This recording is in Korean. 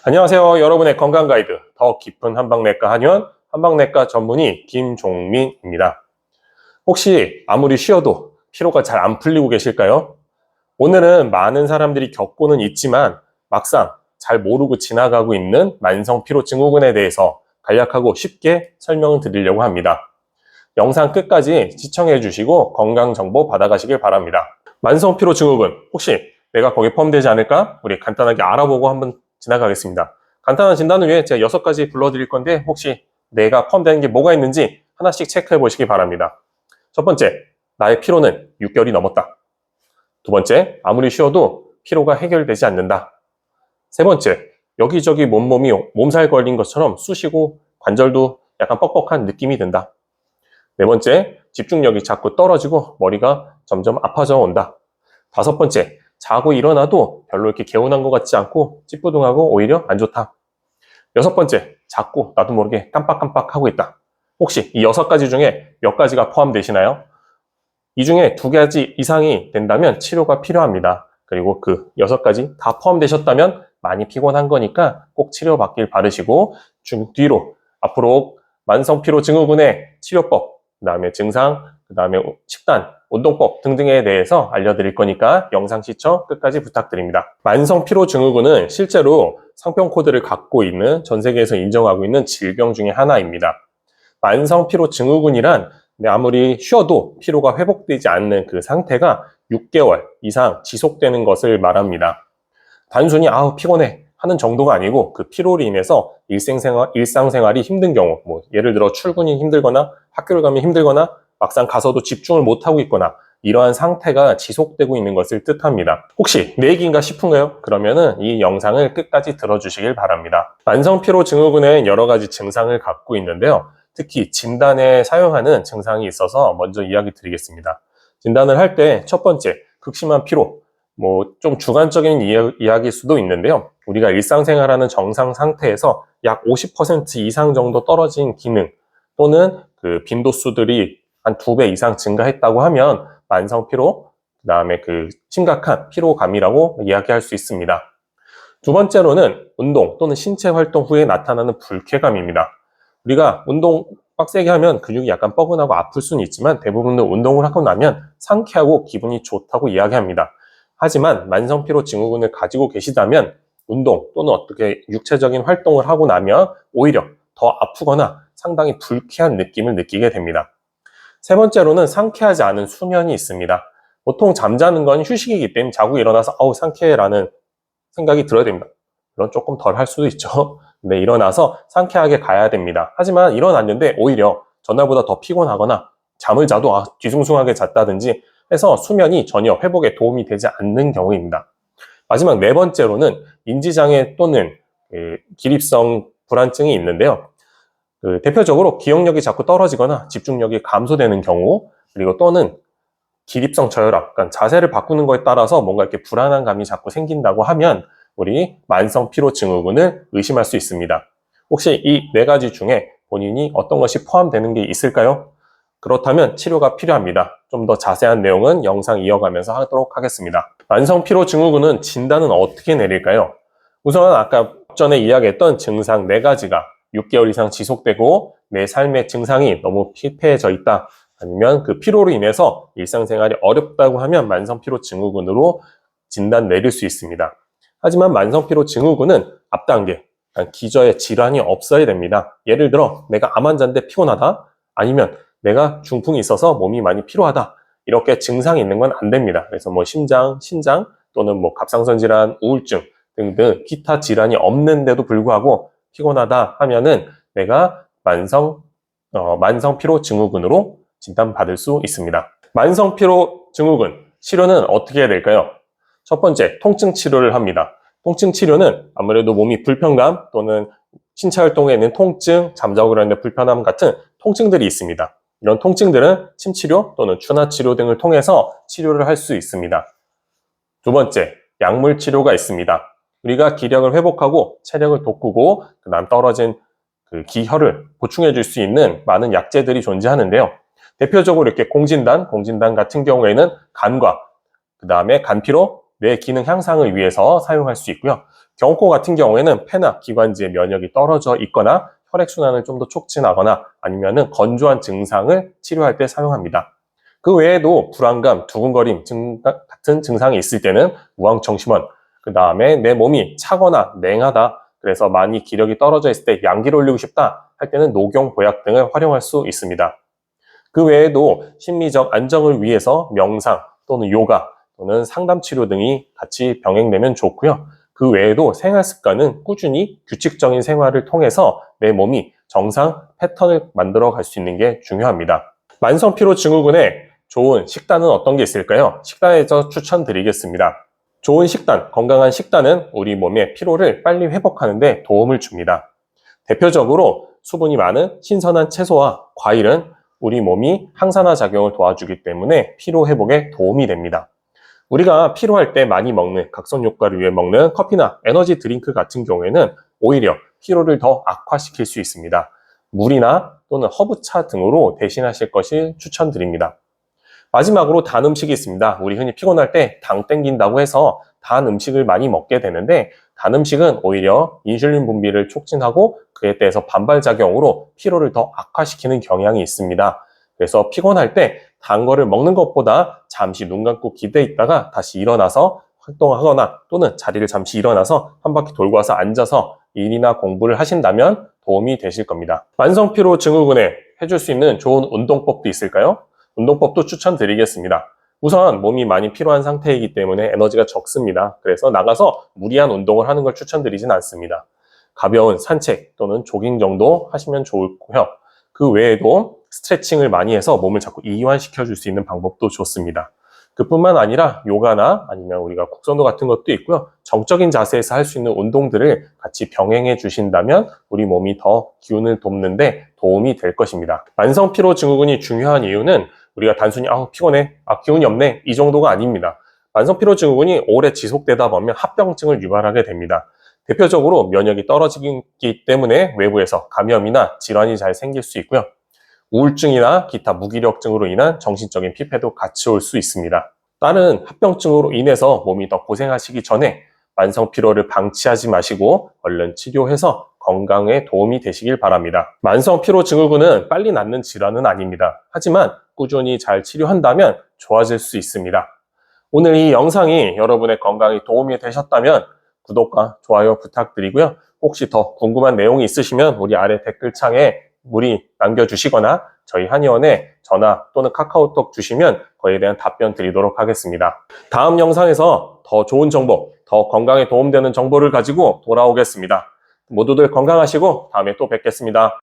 안녕하세요. 여러분의 건강 가이드 더 깊은 한방내과 한의원 한방내과 전문의 김종민입니다. 혹시 아무리 쉬어도 피로가 잘 안 풀리고 계실까요? 오늘은 많은 사람들이 겪고는 있지만 막상 잘 모르고 지나가고 있는 만성 피로 증후군에 대해서 간략하고 쉽게 설명을 드리려고 합니다. 영상 끝까지 시청해 주시고 건강 정보 받아가시길 바랍니다. 만성 피로 증후군 혹시 내가 거기에 포함되지 않을까? 우리 간단하게 알아보고 한번 지나가겠습니다. 간단한 진단을 위해 제가 6가지 불러드릴 건데 혹시 내가 포함되는 게 뭐가 있는지 하나씩 체크해 보시기 바랍니다. 첫 번째, 나의 피로는 6개월이 넘었다. 두 번째, 아무리 쉬어도 피로가 해결되지 않는다. 세 번째, 여기저기 몸이 몸살 걸린 것처럼 쑤시고 관절도 약간 뻑뻑한 느낌이 든다. 네 번째, 집중력이 자꾸 떨어지고 머리가 점점 아파져 온다. 다섯 번째, 자고 일어나도 별로 이렇게 개운한 것 같지 않고 찌뿌둥하고 오히려 안 좋다. 여섯 번째, 자꾸 나도 모르게 깜빡깜빡 하고 있다. 혹시 이 6가지 중에 몇 가지가 포함되시나요? 이 중에 2가지 이상이 된다면 치료가 필요합니다. 그리고 그 6가지 다 포함되셨다면 많이 피곤한 거니까 꼭 치료받길 바르시고 뒤로 앞으로 만성피로 증후군의 치료법, 그 다음에 증상, 그 다음에 식단, 운동법 등등에 대해서 알려드릴 거니까 영상 시청 끝까지 부탁드립니다. 만성피로 증후군은 실제로 상표 코드를 갖고 있는 전 세계에서 인정하고 있는 질병 중에 하나입니다. 만성피로 증후군이란 아무리 쉬어도 피로가 회복되지 않는 그 상태가 6개월 이상 지속되는 것을 말합니다. 단순히 피곤해 하는 정도가 아니고 그 피로로 인해서 일상생활이 힘든 경우, 예를 들어 출근이 힘들거나 학교를 가면 힘들거나 막상 가서도 집중을 못하고 있거나 이러한 상태가 지속되고 있는 것을 뜻합니다. 혹시 내 얘기인가 싶은가요? 그러면은 이 영상을 끝까지 들어주시길 바랍니다. 만성피로 증후군은 여러 가지 증상을 갖고 있는데요. 특히 진단에 사용하는 증상이 있어서 먼저 이야기 드리겠습니다. 진단을 할 때 첫 번째, 극심한 피로. 좀 주관적인 이야기일 수도 있는데요. 우리가 일상생활하는 정상 상태에서 약 50% 이상 정도 떨어진 기능 또는 그 빈도수들이 한 2배 이상 증가했다고 하면 만성피로, 그 다음에 그 심각한 피로감이라고 이야기할 수 있습니다. 두 번째로는 운동 또는 신체 활동 후에 나타나는 불쾌감입니다. 우리가 운동 빡세게 하면 근육이 약간 뻐근하고 아플 수는 있지만 대부분은 운동을 하고 나면 상쾌하고 기분이 좋다고 이야기합니다. 하지만 만성피로 증후군을 가지고 계시다면 운동 또는 어떻게 육체적인 활동을 하고 나면 오히려 더 아프거나 상당히 불쾌한 느낌을 느끼게 됩니다. 세 번째로는 상쾌하지 않은 수면이 있습니다. 보통 잠자는 건 휴식이기 때문에 자고 일어나서 상쾌해라는 생각이 들어야 됩니다. 물론 조금 덜 할 수도 있죠. 근데 일어나서 상쾌하게 가야 됩니다. 하지만 일어났는데 오히려 전날보다 더 피곤하거나 잠을 자도 뒤숭숭하게 잤다든지 해서 수면이 전혀 회복에 도움이 되지 않는 경우입니다. 마지막 네 번째로는 인지장애 또는 기립성 불안증이 있는데요. 대표적으로 기억력이 자꾸 떨어지거나 집중력이 감소되는 경우, 그리고 또는 기립성 저혈압, 그러니까 자세를 바꾸는 거에 따라서 뭔가 이렇게 불안한 감이 자꾸 생긴다고 하면 우리 만성 피로 증후군을 의심할 수 있습니다. 혹시 이 4가지 중에 본인이 어떤 것이 포함되는 게 있을까요? 그렇다면 치료가 필요합니다. 좀 더 자세한 내용은 영상 이어가면서 하도록 하겠습니다. 만성 피로 증후군은 진단은 어떻게 내릴까요? 우선 아까 전에 이야기했던 증상 4가지가 6개월 이상 지속되고 내 삶의 증상이 너무 피폐해져 있다. 아니면 그 피로로 인해서 일상생활이 어렵다고 하면 만성피로 증후군으로 진단 내릴 수 있습니다. 하지만 만성피로 증후군은 앞단계, 기저에 질환이 없어야 됩니다. 예를 들어 내가 암 환자인데 피곤하다, 아니면 내가 중풍이 있어서 몸이 많이 피로하다, 이렇게 증상이 있는 건 안 됩니다. 그래서 심장, 신장 또는 갑상선 질환, 우울증 등등 기타 질환이 없는데도 불구하고 피곤하다 하면은 내가 만성 피로 증후군으로 진단받을 수 있습니다. 만성 피로 증후군 치료는 어떻게 해야 될까요? 첫 번째, 통증 치료를 합니다. 통증 치료는 아무래도 몸이 불편감 또는 신체 활동에 있는 통증, 잠자고 일어나는 불편함 같은 통증들이 있습니다. 이런 통증들은 침치료 또는 추나치료 등을 통해서 치료를 할 수 있습니다. 두 번째, 약물 치료가 있습니다. 우리가 기력을 회복하고 체력을 돋구고 그다음 떨어진 그 기혈을 보충해 줄 수 있는 많은 약재들이 존재하는데요. 대표적으로 이렇게 공진단 같은 경우에는 간과 그 다음에 간피로 뇌 기능 향상을 위해서 사용할 수 있고요. 경코 같은 경우에는 폐나 기관지의 면역이 떨어져 있거나 혈액순환을 좀 더 촉진하거나 아니면은 건조한 증상을 치료할 때 사용합니다. 그 외에도 불안감, 두근거림 같은 증상이 있을 때는 우황청심원, 그 다음에 내 몸이 차거나 냉하다, 그래서 많이 기력이 떨어져 있을 때 양기를 올리고 싶다 할 때는 녹용보약 등을 활용할 수 있습니다. 그 외에도 심리적 안정을 위해서 명상 또는 요가 또는 상담치료 등이 같이 병행되면 좋고요. 그 외에도 생활 습관은 꾸준히 규칙적인 생활을 통해서 내 몸이 정상 패턴을 만들어 갈 수 있는 게 중요합니다. 만성피로 증후군에 좋은 식단은 어떤 게 있을까요? 식단에서 추천드리겠습니다. 좋은 식단, 건강한 식단은 우리 몸의 피로를 빨리 회복하는 데 도움을 줍니다. 대표적으로 수분이 많은 신선한 채소와 과일은 우리 몸이 항산화 작용을 도와주기 때문에 피로 회복에 도움이 됩니다. 우리가 피로할 때 많이 먹는 각성 효과를 위해 먹는 커피나 에너지 드링크 같은 경우에는 오히려 피로를 더 악화시킬 수 있습니다. 물이나 또는 허브차 등으로 대신하실 것을 추천드립니다. 마지막으로 단 음식이 있습니다. 우리 흔히 피곤할 때 당 땡긴다고 해서 단 음식을 많이 먹게 되는데 단 음식은 오히려 인슐린 분비를 촉진하고 그에 대해서 반발작용으로 피로를 더 악화시키는 경향이 있습니다. 그래서 피곤할 때 단 거를 먹는 것보다 잠시 눈 감고 기대에 있다가 다시 일어나서 활동하거나 또는 자리를 잠시 일어나서 한 바퀴 돌고 와서 앉아서 일이나 공부를 하신다면 도움이 되실 겁니다. 만성피로 증후군에 해줄 수 있는 좋은 운동법도 있을까요? 운동법도 추천드리겠습니다. 우선 몸이 많이 피로한 상태이기 때문에 에너지가 적습니다. 그래서 나가서 무리한 운동을 하는 걸 추천드리진 않습니다. 가벼운 산책 또는 조깅 정도 하시면 좋고요. 그 외에도 스트레칭을 많이 해서 몸을 자꾸 이완시켜 줄 수 있는 방법도 좋습니다. 그뿐만 아니라 요가나 아니면 우리가 곡선도 같은 것도 있고요. 정적인 자세에서 할 수 있는 운동들을 같이 병행해 주신다면 우리 몸이 더 기운을 돕는데 도움이 될 것입니다. 만성피로 증후군이 중요한 이유는 우리가 단순히 피곤해, 기운이 없네 이 정도가 아닙니다. 만성피로 증후군이 오래 지속되다 보면 합병증을 유발하게 됩니다. 대표적으로 면역이 떨어지기 때문에 외부에서 감염이나 질환이 잘 생길 수 있고요. 우울증이나 기타 무기력증으로 인한 정신적인 피폐도 같이 올 수 있습니다. 다른 합병증으로 인해서 몸이 더 고생하시기 전에 만성 피로를 방치하지 마시고 얼른 치료해서 건강에 도움이 되시길 바랍니다. 만성 피로 증후군은 빨리 낫는 질환은 아닙니다. 하지만 꾸준히 잘 치료한다면 좋아질 수 있습니다. 오늘 이 영상이 여러분의 건강에 도움이 되셨다면 구독과 좋아요 부탁드리고요. 혹시 더 궁금한 내용이 있으시면 우리 아래 댓글창에 문의 남겨주시거나 저희 한의원에 전화 또는 카카오톡 주시면 그에 대한 답변 드리도록 하겠습니다. 다음 영상에서 더 좋은 정보, 더 건강에 도움되는 정보를 가지고 돌아오겠습니다. 모두들 건강하시고 다음에 또 뵙겠습니다.